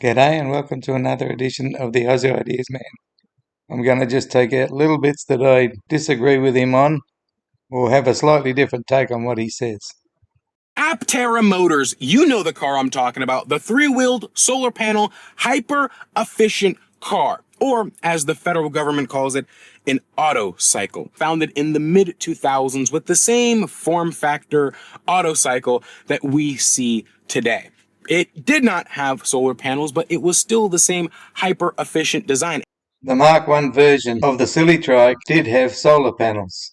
G'day and welcome to another edition of the Aussie Ideas Man. I'm going to just take out little bits that I disagree with him on or have a slightly different take on what he says. Aptera Motors, you know the car I'm talking about, the three-wheeled solar panel hyper-efficient car, or as the federal government calls it, an auto cycle, founded in the mid-2000s with the same form factor auto cycle that we see today. It did not have solar panels, but it was still the same hyper-efficient design. The Mark I version of the silly trike did have solar panels.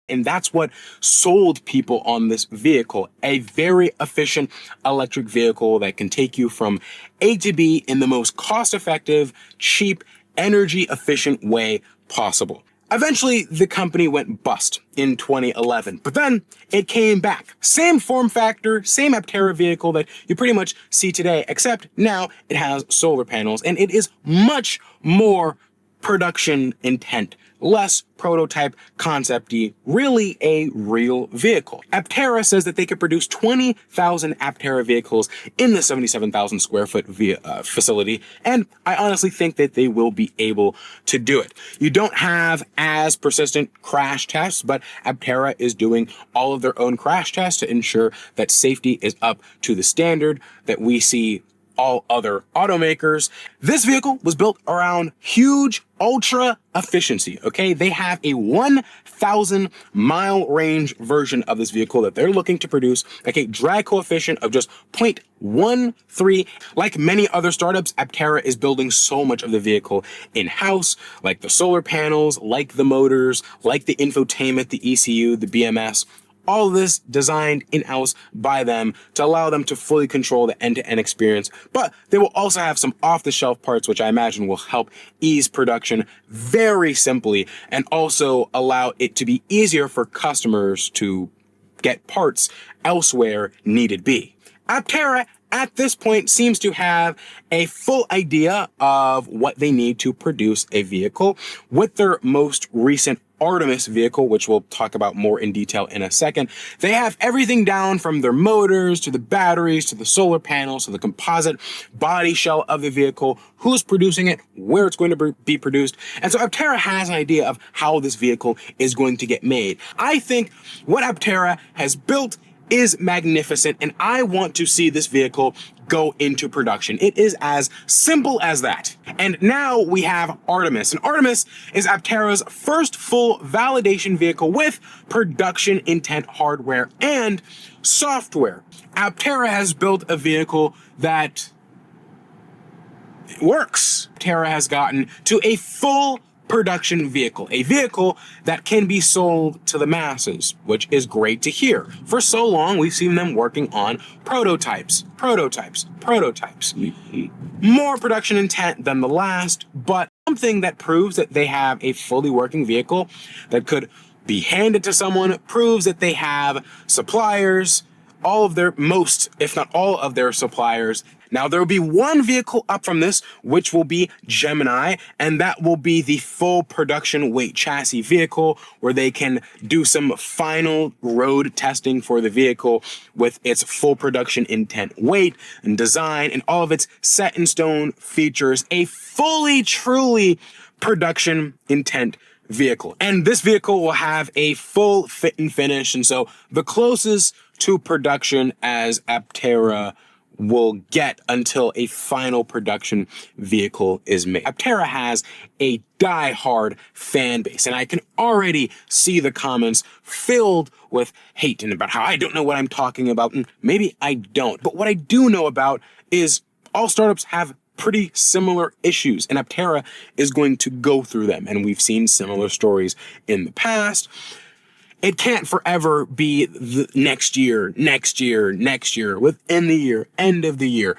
And that's what sold people on this vehicle, a very efficient electric vehicle that can take you from A to B in the most cost-effective, cheap, energy-efficient way possible. Eventually, the company went bust in 2011, but then it came back. Same form factor, same Aptera vehicle that you pretty much see today, except now it has solar panels and it is much more production intent, less prototype concept-y, really a real vehicle. Aptera says that they could produce 20,000 Aptera vehicles in the 77,000 square foot facility, and I honestly think that they will be able to do it. You don't have as persistent crash tests, but Aptera is doing all of their own crash tests to ensure that safety is up to the standard that we see all other automakers. This vehicle was built around huge ultra efficiency, okay? They have a 1,000 mile range version of this vehicle that they're looking to produce, like a drag coefficient of just 0.13. Like many other startups, Aptera is building so much of the vehicle in-house, like the solar panels, like the motors, like the infotainment, the ECU, the BMS, all of this designed in-house by them to allow them to fully control the end-to-end experience. But they will also have some off-the-shelf parts, which I imagine will help ease production very simply and also allow it to be easier for customers to get parts elsewhere needed be. Aptera at this point seems to have a full idea of what they need to produce a vehicle. With their most recent Artemis vehicle, which we'll talk about more in detail in a second, they have everything down from their motors to the batteries to the solar panels to the composite body shell of the vehicle, who's producing it, where it's going to be produced. And so Aptera has an idea of how this vehicle is going to get made. I think what Aptera has built is magnificent, and I want to see this vehicle go into production. It is as simple as that. And now we have Artemis, and Artemis is Aptera's first full validation vehicle with production intent hardware and software. Aptera has built a vehicle that works. Aptera has gotten to a full production vehicle, a vehicle that can be sold to the masses, which is great to hear. For so long, we've seen them working on prototypes. More production intent than the last, but something that proves that they have a fully working vehicle that could be handed to someone, proves that they have suppliers, all of their most, if not all of their suppliers. Now, there will be one vehicle up from this, which will be Gemini, and that will be the full production weight chassis vehicle where they can do some final road testing for the vehicle with its full production intent weight and design and all of its set in stone features, a fully, truly production intent vehicle. And this vehicle will have a full fit and finish, and so the closest to production as Aptera will get until a final production vehicle is made. Aptera has a die-hard fan base, and I can already see the comments filled with hate and about how I don't know what I'm talking about, and maybe I don't. But what I do know about is all startups have pretty similar issues, and Aptera is going to go through them, and we've seen similar stories in the past. It can't forever be the next year, within the year, end of the year.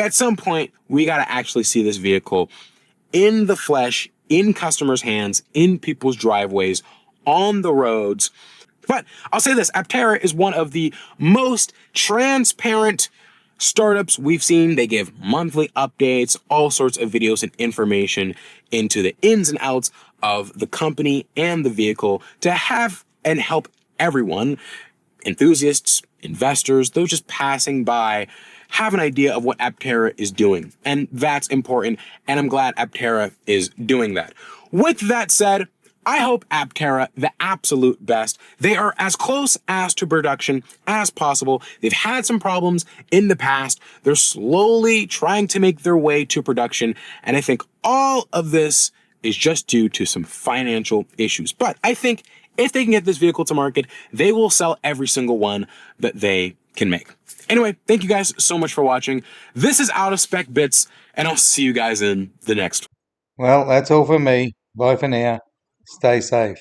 At some point, we got to actually see this vehicle in the flesh, in customers' hands, in people's driveways, on the roads. But I'll say this, Aptera is one of the most transparent startups we've seen. They give monthly updates, all sorts of videos and information into the ins and outs of the company and the vehicle to have and help everyone enthusiasts, investors, those just passing by, have an idea of what Aptera is doing. And that's important. And I'm glad Aptera is doing that. With that said, I hope Aptera, the absolute best. They are as close as to production as possible. They've had some problems in the past. They're slowly trying to make their way to production. And I think all of this is just due to some financial issues. But I think if they can get this vehicle to market, they will sell every single one that they can make. Anyway, thank you guys so much for watching. This is Out of Spec Bits, and I'll see you guys in the next one. Well, that's all for me. Bye for now. Stay safe.